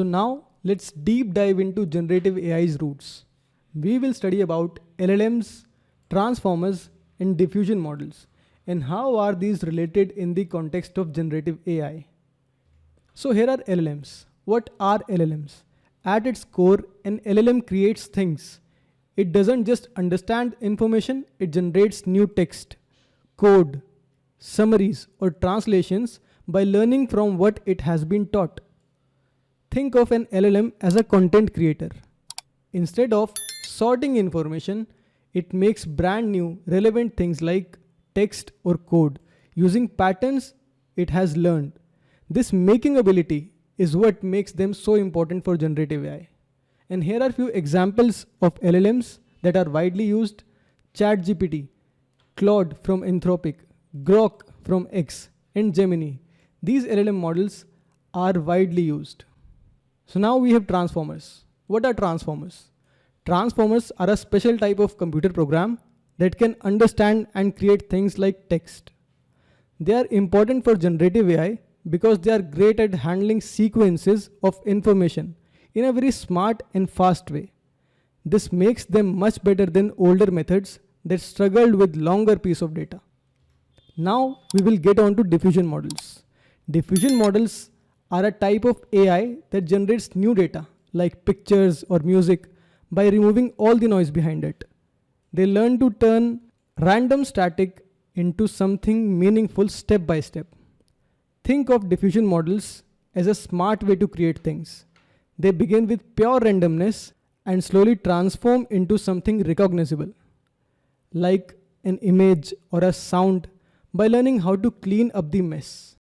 So now let's deep dive into generative AI's roots. We will study about LLMs, transformers, and diffusion models, and how are these related in the context of generative AI. So here are LLMs. What are LLMs? At its core, an LLM creates things. It doesn't just understand information, it generates new text, code, summaries, or translations by learning from what it has been taught. Think of an LLM as a content creator. Instead of sorting information, it makes brand new, relevant things like text or code using patterns it has learned. This making ability is what makes them so important for generative AI. And here are few examples of LLMs that are widely used: ChatGPT, Claude from Anthropic, Grok from X, and Gemini. These LLM models are widely used. So now we have transformers. What are transformers? Transformers are a special type of computer program that can understand and create things like text. They are important for generative AI because they are great at handling sequences of information in a very smart and fast way. This makes them much better than older methods that struggled with longer pieces of data. Now we will get on to diffusion models. Diffusion models are a type of AI that generates new data like pictures or music by removing all the noise behind it. They learn to turn random static into something meaningful step by step. Think of diffusion models as a smart way to create things. They begin with pure randomness and slowly transform into something recognizable, like an image or a sound, by learning how to clean up the mess.